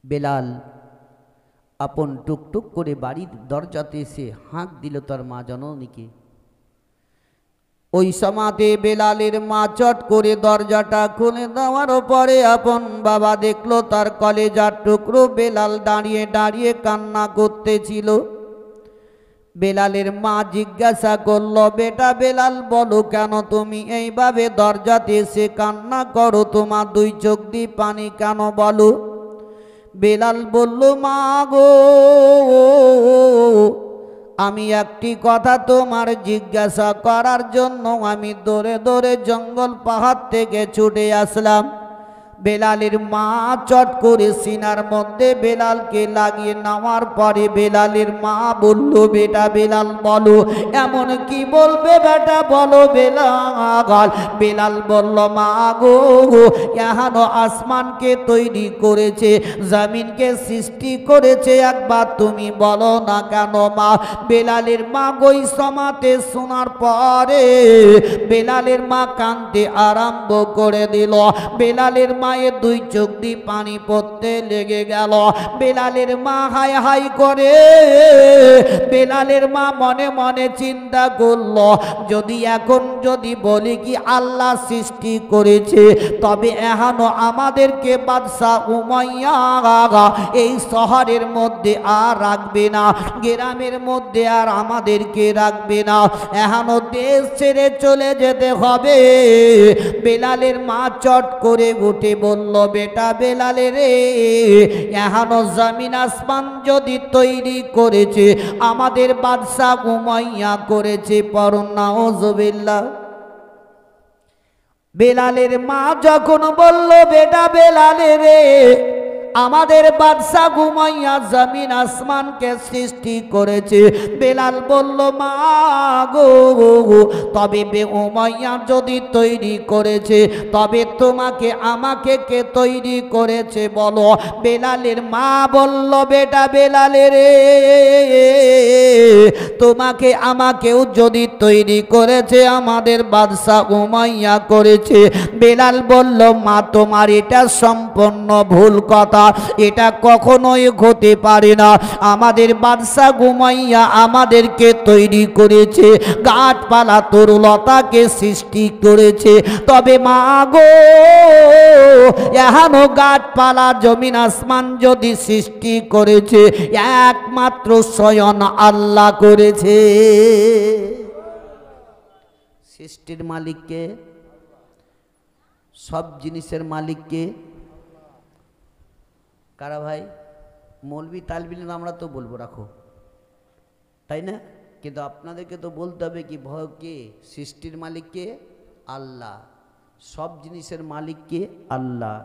বেলাল আপন টুকটুক করে বাড়ির দরজাতে এসে হাঁক দিল তার মা জননীকে। ওই সমাতে বেলালের মা চট করে দরজাটা খুলে দেওয়ার পরে আপন বাবা দেখলো তার কলেজার টুকরো বেলাল দাঁড়িয়ে দাঁড়িয়ে কান্না করতেছিল। বেলালের মা জিজ্ঞাসা করলো, বেটা বেলাল বলো কেন তুমি এইভাবে দরজাতে এসে কান্না করো, তোমার দুই চোখ দিয়ে পানি কেন বলো? বেলাল বলল, মা গো আমি একটি কথা তোমার জিজ্ঞাসা করার জন্য আমি দৌড়ে দৌড়ে জঙ্গল পাহাড় থেকে ছুটে আসলাম। বেলালের মা চট করে সিনার মধ্যে বেলালকে লাগিয়ে নেওয়ার পরে বেলালের মা বলল, বেটা বেলাল বলো এমন কি বলবে বেটা বলো বেলাল। বেলাল বলল, মা গো এহানো আসমানকে তৈরি করেছে, জমিনকে সৃষ্টি করেছে, একবার তুমি বলো না কেন মা। বেলালের মা গই সমাতে শোনার পরে বেলালের মা কাঁদতে আরম্ভ করে দিল। বেলালের মায়ের দুই চোখ দিয়ে পানি পড়তে লেগে গেল। বেলালের মা হাই হাই করে। বেলালের মা মনে মনে চিন্তা করল, যদি এখন যদি বলি কি আল্লাহ সৃষ্টি করেছে, তবে এখনো আমাদেরকে বাদশাহ উমাইয়া এই শহরের মধ্যে আর রাখবে না, গ্রামের মধ্যে আর আমাদেরকে রাখবে না, এখনো দেশ ছেড়ে চলে যেতে হবে। বেলালের মা চট করে উঠে বলল, বেটা বেলালে রে এখনো জমিন আসমান যদি তৈরি করেছে আমাদের বাদশাহ উমাইয়া করেছে, পড়ুন নাউজুবিল্লাহ। বেলালের মা যখন বলল, বেটা বেলালে রে আমাদের বাদশাহ উমাইয়া জমিন আসমানকে সৃষ্টি করেছে। বেলাল বলল, মা গো তবে উমাইয়া যদি তৈরি করেছে তবে তোমাকে আমাকে কে তৈরি করেছে বলো? বেলালের মা বলল, বেটা বেলালে রে তোমাকে আমাকেও যদি তৈরি করেছে আমাদের বাদশাহ উমাইয়া করেছে। বেলাল বলল, মা তোমার এটা সম্পূর্ণ ভুল কথা, এটা কখনোই হতে পারে না। আমাদের বাদশাহ উমাইয়া আমাদেরকে তৈরি করেছে, গাছপালা তরুলতাকে সৃষ্টি করেছে, তবে মা গো এখনো গাছপালা জমিন আসমান যদি সৃষ্টি করেছে একমাত্র স্বয়ং আল্লাহ করেছে। সৃষ্টির মালিককে, সব জিনিসের মালিককে কারা ভাই? মৌলবি তালবিল আমরা তো বলবো রাখো, তাই না? কিন্তু আপনাদেরকে তো বলতে হবে কি ভয় কে? সৃষ্টির মালিককে আল্লাহ, সব জিনিসের মালিককে আল্লাহ।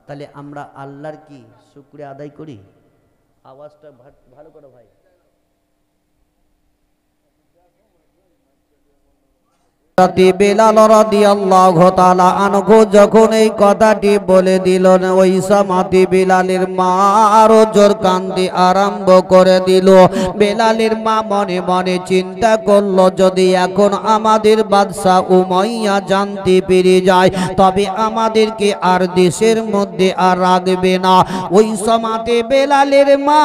তাহলে আমরা আল্লাহর কি শুকরিয়া আদায় করি? আওয়াজটা ভালো করো ভাই। বেলাল রাদিয়াল্লাহু তাআলা আনহু যখন এই কথাটি বলে দিল, ওই সময়তে বেলালের মা আরো জোর কাঁদতে আরম্ভ করে দিল। বেলালের মা মনে মনে চিন্তা করল, যদি এখন আমাদের বাদশাহ উমাইয়া জানতে পেরে যায় তবে আমাদেরকে আর দেশের মধ্যে আর রাখবে না। ওই সময়তে বেলালের মা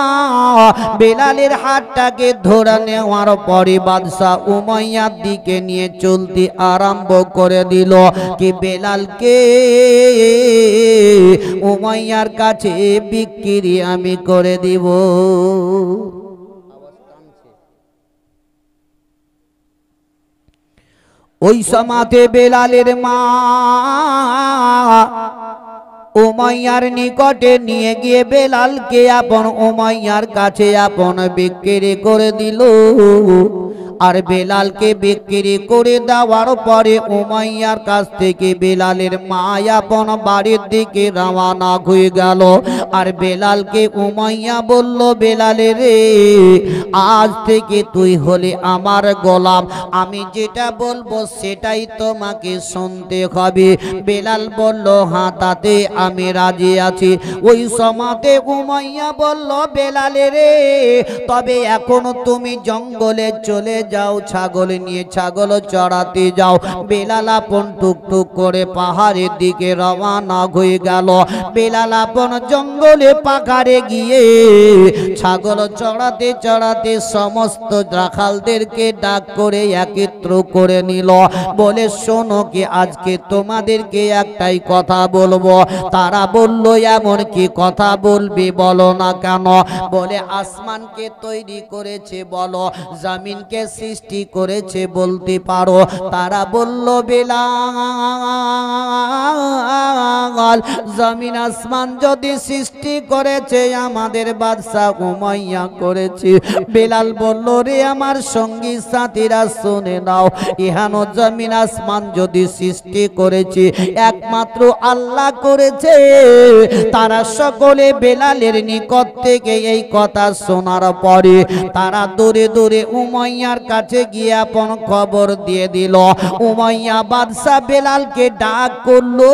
বেলালের হাতটাকে ধরে নেওয়ার পরে বাদশাহ উমাইয়ার দিকে নিয়ে চলতে আরম্ভ করে দিল কি বেলালকে উমাইয়ার কাছে বিক্রি আমি করে দিব। ওই সময়তে বেলালের মা উমাইয়ার নিকটে নিয়ে গিয়ে বেলালকে আপন উমাইয়ার কাছে আপন বিক্রি করে দিল। আর বেলালকে বিক্রি করে দেওয়ার পরে উমাইয়ার কাছ থেকে বেলালের মা আপন বাড়ির দিকে রওনা হয়ে গেল। আর বেলালকে উমাইয়া বলল, বেলালে রে আজ থেকে তুই হলে আমার গোলাম, আমি যেটা বলবো সেটাই তোমাকে শুনতে হবে। বেলাল বলল, হ্যাঁ তাতে আমি রাজি আছি। ওই সময়তে উমাইয়া বলল, বেলালে রে তবে এখনো তুমি জঙ্গলে চলে যাও, ছাগল নিয়ে ছাগল চড়াতে যাও। বেলাল আপন টুকটুক করে পাহাড়ের দিকে রওনা হয়ে গেল। বেলাল আপন জঙ্গলে পাহাড়ে গিয়ে ছাগল চড়াতে চড়াতে সমস্ত রাখালদেরকে ডাক করে একত্র করে নিল। বলে শোনো কি আজকে তোমাদেরকে একটাই কথা বলবো। তারা বলল এমন কি কথা বলবি, বলো না কেন? বলে আসমানকে তৈরি করেছে বলো, জমিনকে সৃষ্টি করেছে বলতে পারো? তারা বলল বেলাল, জমিন আসমান যদি সৃষ্টি করেছে আমাদের বাদশা উমাইয়া করেছে। বেলাল বলল রে আমার সঙ্গী সাথীরা শুনে নাও, ইহানো জমিন আসমান যদি সৃষ্টি করেছে একমাত্র আল্লাহ করেছে। তারা সকলে বেলালের নিকট থেকে এই কথা শোনার পরে তারা দূরে দূরে উমাইয়ার কাছে গিয়ে আপন খবর দিয়ে দিল। উমাইয়া বাদশা বেলালকে ডাক করলো,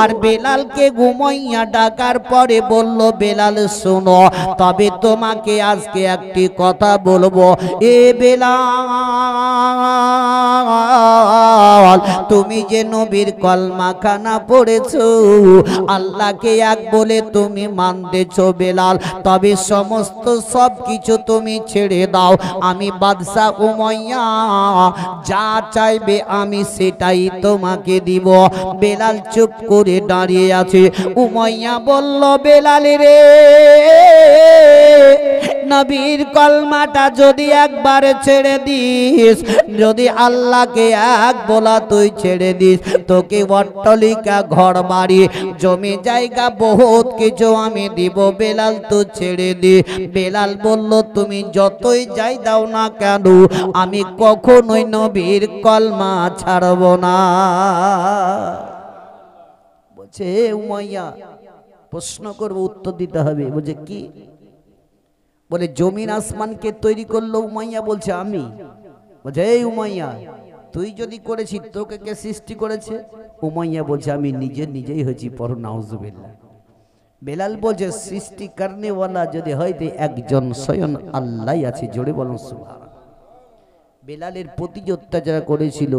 আর বেলালকে উমাইয়া ডাকার পরে বলল বেলাল শোনো, তবে তোমাকে আজকে একটি কথা বলবো। এ বেলাল, তুমি যে নবীর কলমা খানা পড়েছো, আল্লাহকে এক বলে তুমি মানতেছো বেলাল, তবে সমস্ত সব কিছু তুমি ছেড়ে দাও। আমি বাদশা উমাইয়া যা চাইবে আমি সেটাই তোমাকে দিব। বেলাল চুপ করে দাঁড়িয়ে আছে। উমাইয়া বলল বেলাল রে, নবীর কলমাটা যদি একবার ছেড়ে দিস, যদি আল্লাহকে এক বলা তুই ছেড়ে দিস, তোকে অট্টালিকা ঘর বাড়ি জমি জায়গা বহুত কিছু আমি দিব। বেলাল তো ছেড়ে দি। বেলাল বলল তুমি যতই যাই দাও না কেন, আমি কখনোই নবীর কলমা ছাড়ব না। বলছে উমাইয়া প্রশ্ন করবো, উত্তর দিতে হবে। বলছে কি? বলে জমিন আসমানকে তৈরি করলো উমাইয়া? বলছে আমি। বলছে এই উমাইয়া, তুই যদি করেছিস তোকে কে সৃষ্টি করেছে? উমাইয়া বলছে আমি নিজেই হয়েছি। পর নাউজুবিল্লাহ। বেলাল বলছে সৃষ্টি করনেওয়ালা যদি হয় তো একজন স্বয়ং আল্লাহ আছে। জোরে বলুন সুবহান। বেলালের প্রতি অত্যাচার করেছিল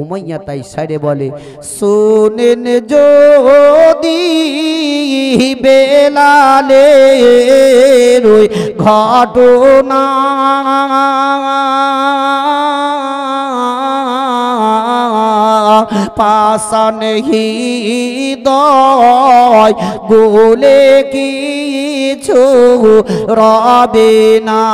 উমাইয়া, তাই সাইডে বলে শোনেন যদি বেলালের ওই ঘটনা, পাষাণ হৃদয় গোলে কিছু রবে না।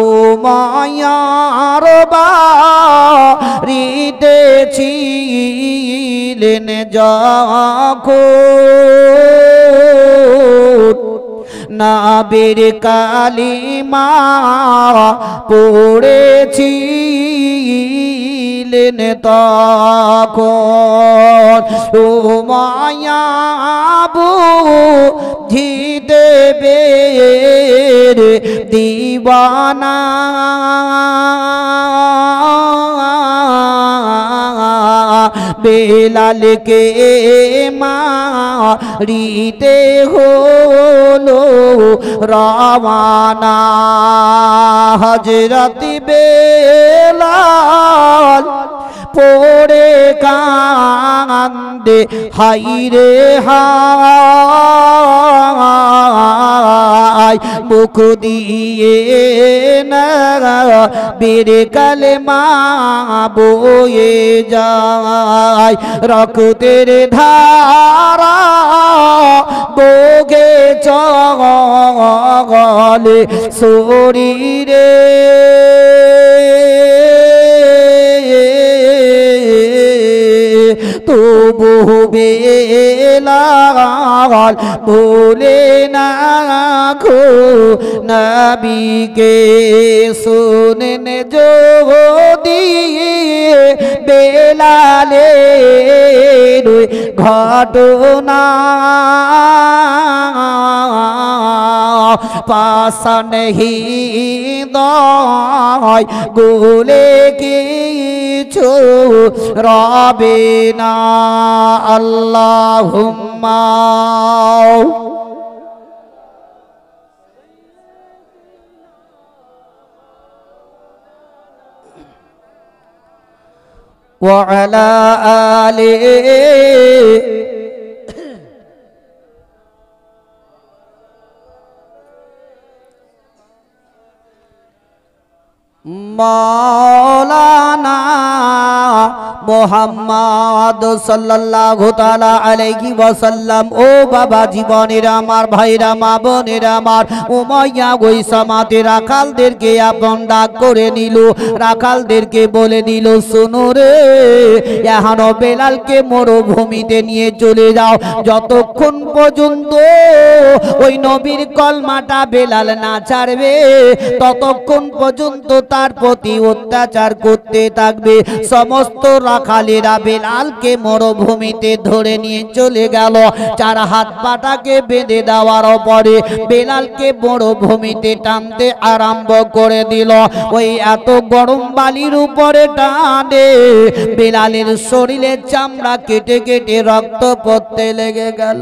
উমাইয়ার বাড়িতে ছিলেন যখন, নবীর কালিমা পড়েছিলেন তখন। উমাইয়া বুঝিতে পেরে দিবানা, বেলালকে মারিতে হলো রওয়ানা। হযরত বেলাল পড়ে কান্দে হায়রে হায়, মুখ দিয়ে না বীর কালেমা বয়ে যায়, রক্তের ধারা বগে চলে শরীরে। তবু বেলাল ভুলে না খো নবীকে। শুনেন যদি বেলালের ঘটনা, পাষাণ হৃদয় গোলে কিছু রবে না। আল্লাহুম্মা ওয়া আলা আলিহি মাওলানা মুহাম্মদ সাল্লাল্লাহু তাআলা আলাইহি ওয়াসাল্লাম। ও বাবা জীবনের আমার ভাইরা মা বোনেরা আমার, উমাইয়া গৈসামাতে রাখালদেরকে আপন ডাক করে নিল, রাখালদেরকে বলে দিল শোনো রে, এখনো বেলালকে মরুভূমিতে নিয়ে চলে যাও, যতক্ষণ পর্যন্ত ওই নবীর কলমাটা বেলাল না ছাড়বে ততক্ষণ পর্যন্ত তার প্রতি অত্যাচার করতে থাকবে। সমস্ত রাখালেরা বেলালকে মরুভূমিতে ধরে নিয়ে চলে গেল। চার হাত পাটাকে বেঁধে দেওয়ার পরে বেলালকে মরুভূমিতে টানতে আরম্ভ করে দিল। ওই এত গরম বালির উপরে টানে বেলালের শরীরের চামড়া কেটে কেটে রক্ত পড়তে লেগে গেল।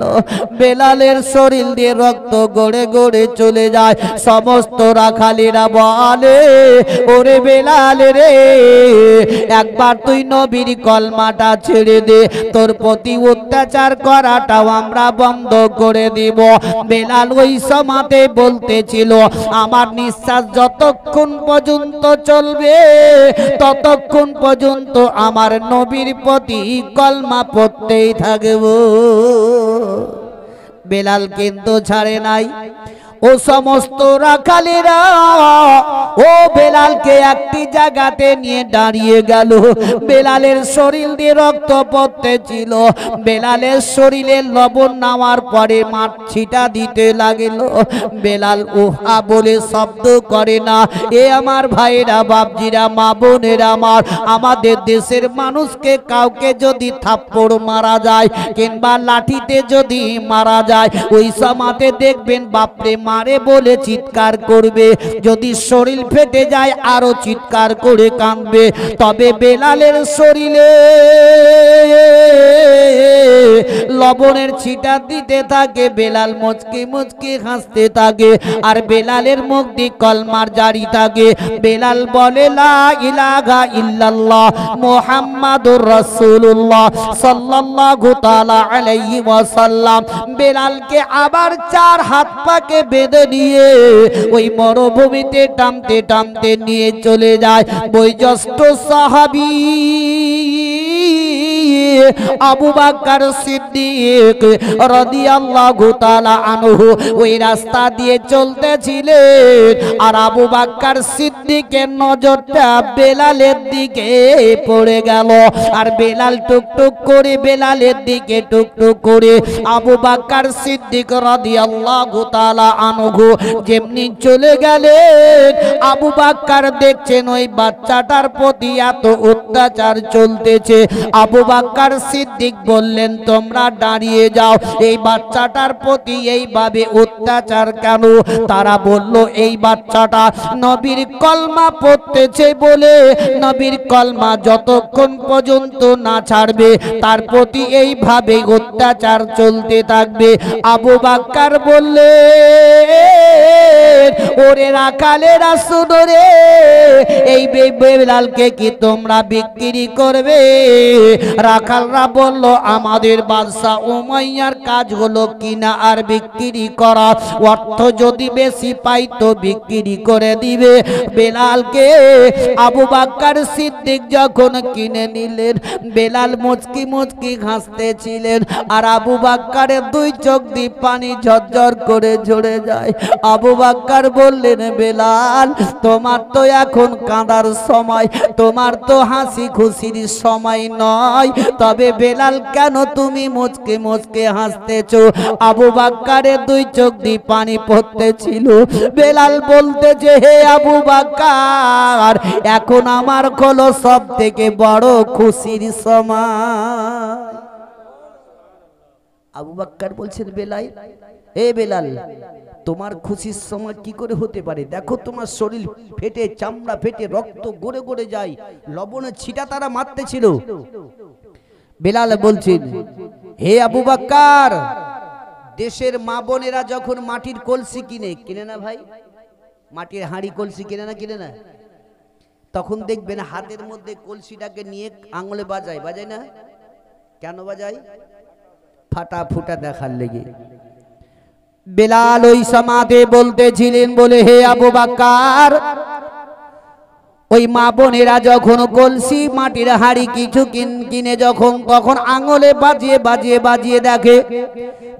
বেলালের শরীর দিয়ে রক্ত গড়ে গড়ে চলে যায়। সমস্ত রাখালেরা বলে ওরে বেলাল রে, একবার তুই নবীর কলমাটা ছেড়ে দে, তোর প্রতি অত্যাচার করাটাও আমরা বন্ধ করে দিব। বেলাল ওই সময়তে বলতেছিল আমার নিঃশ্বাস যতক্ষণ পর্যন্ত চলবে ততক্ষণ পর্যন্ত আমার নবীর প্রতি কলমা পড়তেই থাকব। বেলাল কিন্তু ছাড়ে নাই। ও সমস্ত রাখালেরা ও বেলালকে একটি জায়গাতে নিয়ে দাঁড়িয়ে গেল। বেলালের শরীর দিয়ে রক্ত পড়তেছিল। বেলালের শরীরে লবণ নামার পরে মাঠ ছিটা দিতে লাগল। বেলাল উহা বলে শব্দ করে না। এ আমার ভাইরা বাপজিরা মা বোনেরা আমার, আমাদের দেশের মানুষকে কাউকে যদি থাপ্পড় মারা যায় কিংবা লাঠিতে যদি মারা যায় ওই সময়তে দেখবেন বাপরে মারে বলে চিৎকার করবে, যদি শরীর ফেটে যায় আরো চিৎকার করে কাঁদবে। তবে বেলালের শরীরে লবণের ছিটা দিতে থাকে, বেলাল মুচকি মুচকি হাসতে থাকে আর বেলালের মুখ দিয়ে কলমার জারি থাকে। বেলাল বলে লা ইলাহা ইল্লাল্লাহ মুহাম্মাদুর রাসূলুল্লাহ সাল্লাল্লাহু তাআলা আলাইহি ওয়াসাল্লাম। বেলালকে আবার চার হাত পাকে বেঁধে নিয়ে ওই মরুভূমিতে টানতে টানতে নিয়ে চলে যায়। বয়োজ্যেষ্ঠ সাহাবী আবু বকর সিদ্দিক রাদিয়াল্লাহু তাআলা আনহু ওই রাস্তা দিয়ে চলতেছিলেন আর আবু বকর সিদ্দিকের নজরটা বেলালের দিকে পড়ে গেল। আর বেলাল টুকটুক করে বেলালের দিকে টুকটুক করে আবু বকর সিদ্দিক রাদিয়াল্লাহু তাআলা আনহু যেমনি চলে গেলেন, আবু বকর দেখছেন ওই বাচ্চাটার প্রতি এত অত্যাচার চলতেছে। আবু বকর সিদ্দিক বললেন তোমরা দাঁড়িয়ে যাও, এই বাচ্চাটার প্রতি এইভাবে অত্যাচার কেন? তারা বলল এই বাচ্চাটা নবীর কলমা পড়তেছে বলে নবীর কলমা যতক্ষণ পর্যন্ত না ছাড়বে তার প্রতি এইভাবে অত্যাচার চলতে থাকবে। আবু বকর বললেন ওরে রাখালেরা শুনো রে, এই বেলালকে কি তোমরা বিক্রি করবে? রাখালরা বলল আমাদের বাদশা উমাইয়ার কাজ হলো কিনা আর বিক্রি করা, অর্থ যদি বেশি পাই তো বিক্রি করে দিবে। বেলালকে আবু বকর সিদ্দিক যখন কিনে নিলেন বেলাল মুচকি মুচকি হাসতেছিলেন আর আবু বকরের দুই চোখ দিয়ে পানি ঝরঝর করে ঝরে যায়। আবু বকর বললেন বেলাল তোমার তো এখন কাঁদার সময়, তোমার তো হাসি খুশির সময় নয়। তবে বেলাল কেন তুমি মুচকে মুচকে হাসতেছো? আবু বকরের দুই চোখ দিয়ে পানি পড়তেছিল। বেলাল বলতেছে হে আবু বকর এখন আমার হলো সব থেকে বড় খুশির সময়। আবু বকর বলছেন বেলাল এ বেলাল তোমার খুশির সময় কি করে হতে পারে? দেখো তোমার শরীর ফেটে চামড়া ফেটে রক্ত গড়ে গড়ে যায়, লবণের ছিটা তারা মারতেছিল। বেলাল বলছেন হে আবু বকর দেশের মা বোনেরা যখন মাটির কলসি কিনে না ভাই, মাটির হাঁড়ি কলসি কিনে না তখন দেখবেন হাতের মধ্যে কলসিটাকে নিয়ে আঙুলে বাজায়, বাজায় না? কেন বাজায়? ফাটা ফুটা দেখার লেগে। বেলাল ওই সমাধে বলতেছিলেন বলে, হে আবু বকর, ওই মা বোনেরা যখন কলসি মাটির হাড়ি কিছু কিনে যখন তখন আঙুলে বাজিয়ে বাজিয়ে বাজিয়ে দেখে,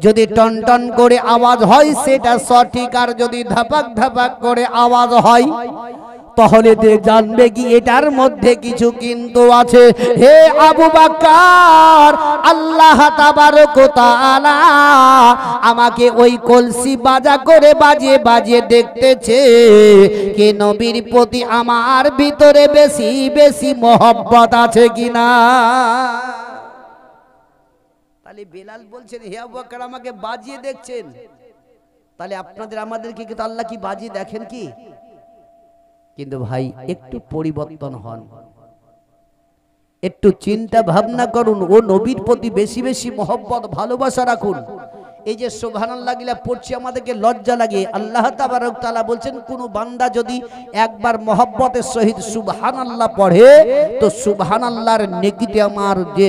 যদি টন টন করে আওয়াজ হয় সেটা সঠিক, আর যদি ধাপাক ধাপাক করে আওয়াজ হয় তাহলে জানবে কি এটার মধ্যে কিছু কিন্তু আছে। হে আবু বকর, আল্লাহ তাবারক ওয়া তাআলা আমাকে ওই কলসি বাজা করে বাজিয়ে বাজিয়ে দেখতেছে কে নবীর প্রতি আমার ভিতরে বেশি বেশি মহব্বত আছে কিনা। তাহলে বেলাল বলছেন, হে আবু বকর আমাকে বাজিয়ে দেখছেন, তাহলে আপনাদের আমাদেরকে কি আল্লাহ কি বাজিয়ে দেখেন কি? কিন্তু ভাই একটু পরিবর্তন হন, একটু চিন্তা ভাবনা করুন, ও নবীর প্রতি বেশি বেশি মহব্বত ভালোবাসা রাখুন। এই যে সুবহানাল্লাহ গিলা পড়ছি আমাদেরকে লজ্জা লাগে। আল্লাহ তাবারক তাআলা বলছেন কোন বান্দা যদি একবার মহব্বতের সহিত সুবহানাল্লাহ পড়ে তো সুবহানাল্লাহর নেকিতে আমার যে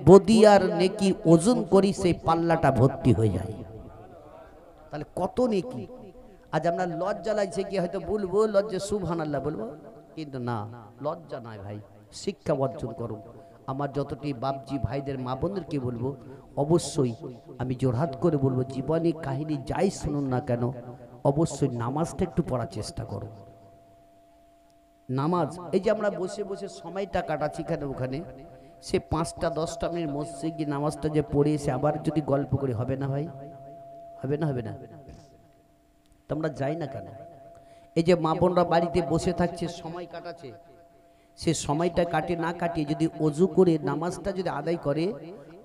বদিয়ার নেকি ওজন করি সেই পাল্লাটা ভর্তি হয়ে যায়। তাহলে কত নেকি। আজ আমরা লজ্জা লাগছে কি হয়তো বলবো লজ্জা সুবহানাল্লাহ বলবো, কিন্তু না, লজ্জা নয় ভাই, শিক্ষা অর্জন করুন। আমার যতটি বাপজি ভাইদের মা বোনদেরকে বলবো, অবশ্যই আমি জোরহাত করে বলবো, জীবনী কাহিনী যাই শুনুন না কেন অবশ্যই নামাজটা একটু পড়ার চেষ্টা করো। নামাজ, এই যে আমরা বসে বসে সময়টা কাটাচ্ছি এখানে ওখানে, সে 5টা 10টা মিনিট মসজিদে গিয়ে নামাজটা যে পড়ে এসে আবার যদি গল্প করে হবে না ভাই? হবে না? হবে না? তোমরা যাই না কেন? এই যে মা বোনরা বাড়িতে বসে থাকছে সময় কাটাচ্ছে, সে সময়টা কাটে না কাটিয়ে যদি ওযু করে নামাজটা যদি আদায় করে,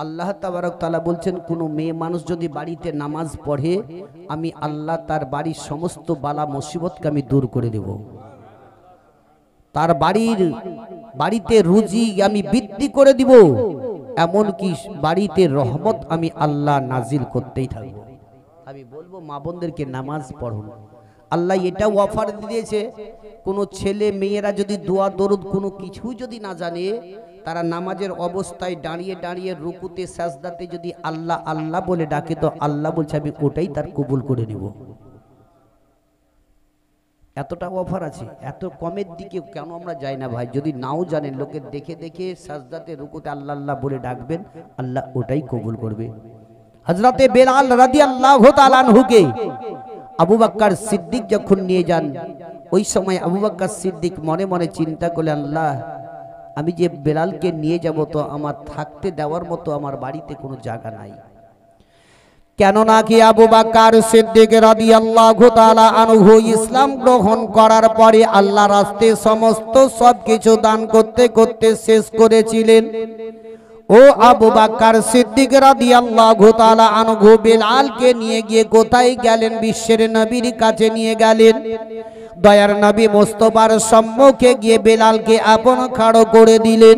আল্লাহ তাবারক তাআলা বলছেন কোন মেয়ে মানুষ যদি বাড়িতে নামাজ পড়ে আমি আল্লাহ তার বাড়ির সমস্ত বালা মুসিবতকে আমি দূর করে দেব, তার বাড়িতে রুজি আমি বৃদ্ধি করে দিব, এমনকি বাড়িতে রহমত আমি আল্লাহ নাজিল করতেই থাকবো। আমি বলবো মা বোনদেরকে নামাজ পড়ুন। আল্লাহ এটাও অফার দিয়েছে, কোনো ছেলে মেয়েরা যদি দোয়া দরুদ কোনো কিছু যদি না জানে, তারা নামাজের অবস্থায় দাঁড়িয়ে দাঁড়িয়ে রুকুতে সাজদাতে যদি আল্লাহ আল্লাহ বলে ডাকে তো আল্লাহ বলছে আমি ওটাই তার কবুল করে নেব। এতটা অফার আছে, এত কমের দিকে কেন আমরা যাই না ভাই? যদি নাও জানেন লোকে দেখে দেখে সাজদাতে রুকুতে আল্লাহ আল্লাহ বলে ডাকবেন, আল্লাহ ওটাই কবুল করবে। হযরতে বেলাল রাদিয়াল্লাহু তাআলা আনহুকে আবু বকর সিদ্দিক যখন নিয়ে যান, ওই সময় আবু বকর সিদ্দিক মনে মনে চিন্তা করলেন, আল্লাহ আমি যে বেলালকে নিয়ে যাব তো আমার থাকতে দেওয়ার মতো আমার বাড়িতে কোনো জায়গা নাই। কেননা কি আবু বকর সিদ্দিক রাদিয়াল্লাহু তাআলা আনহু ইসলাম গ্রহণ করার পরে আল্লাহর রাস্তায় সমস্ত সবকিছু দান করতে করতে শেষ করেছিলেন। ও আবু বকর সিদ্দিক রাদিয়াল্লাহু তাআলা আনহু বেলালকে নিয়ে গিয়ে কোথায় গেলেন? বিশ্বের নবীর কাছে নিয়ে গেলেন। দয়ার নবী মুস্তাফার সম্মুখে গিয়ে বেলালকে আপন খাড়ো করে দিলেন।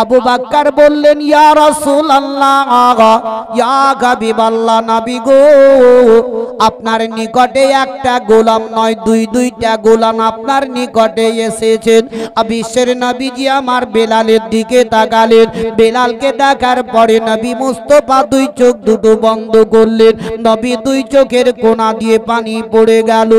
আবু বকর বললেন, ইয়া রাসূলুল্লাহ, ইয়া হাবিবাল্লাহ, নবী গো, আপনার নিকটে একটা গোলাম নয় দুইটা গোলাম আপনার নিকটে এসেছেন। বিশ্বের নবীজি আমার বেলালের দিকে তাকালেন। বেলালকে দেখার পরে নবী মুস্তাফা দুই চোখ দুটো বন্ধ করলেন। নবী দুই চোখের কোণা দিয়ে পানি পড়ে গেল।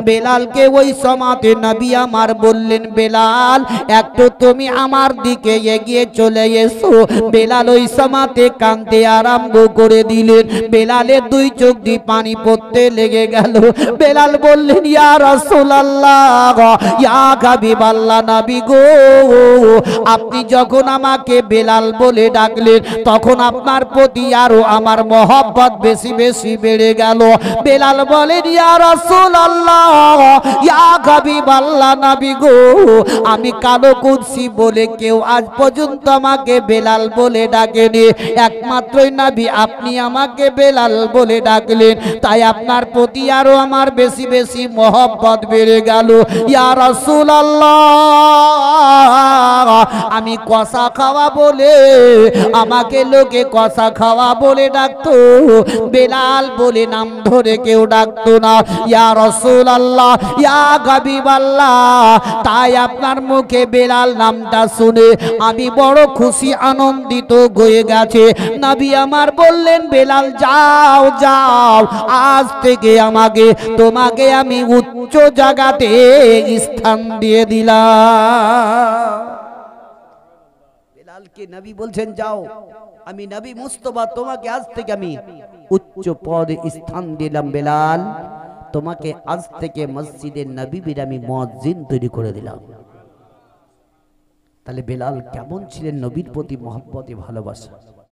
বেলালকে ওই সমাতে নবী আমার বললেন, বেলাল একটু তুমি আমার দিকে এগিয়ে চলে এসো। বেলাল ওই সমাতে কাঁদতে আরম্ভ করে দিলেন। বেলালের দুই চোখ দিয়ে পানি পড়তে লেগে গেল। বেলাল বললেন, ইয়া রাসূলুল্লাহ, ইয়া হাবিবাল্লাহ, নবী গো, আপনি যখন আমাকে বেলাল বলে ডাকলেন তখন আপনার প্রতি আরো আমার মহব্বত বেশি বেশি বেড়ে গেল। বেলাল বলেন, ইয়া রাসূলুল্লাহ, ইয়া হাবিবাল্লাহ, নবী গো, আমি কালো কুদসি বলে কেউ আজ পর্যন্ত আমাকে বেলাল বলে ডাকেনি, একমাত্রই নবী আপনি আমাকে বেলাল বলে ডাকলেন, তাই আপনার প্রতি আরো আমার বেশি বেশি মহব্বত বেড়ে গেল। ইয়া রাসূলুল্লাহ, আমি কষা খাওয়া বলে আমাকে লোকে কষা খাওয়া বলে ডাকতো, বেলাল বলে নাম ধরে কেউ ডাকতো না। ইয়া রাসূলুল্লাহ, ইয়া হাবিবাল্লাহ, তাই আপনার মুখে বেলাল নামটা শুনে আমি বড় খুশি আনন্দিত হয়ে গেছে। নবী আমার বললেন, বেলাল যাও যাও, আজ থেকে তোমাকে আমি উচ্চ জায়গাতে স্থান দিয়ে দিলাম। বেলালকে নবী বলছেন, যাও, আমি নবী মুস্তাফা তোমাকে আজ থেকে আমি উচ্চ পদে স্থান দিলাম। বেলাল, তোমাকে আজ থেকে মসজিদে নববীর আমি মুয়াজ্জিন তৈরি করে দিলাম। তাহলে বেলাল কেমন ছিলেন নবীর প্রতি মহব্বতে ভালোবাসা।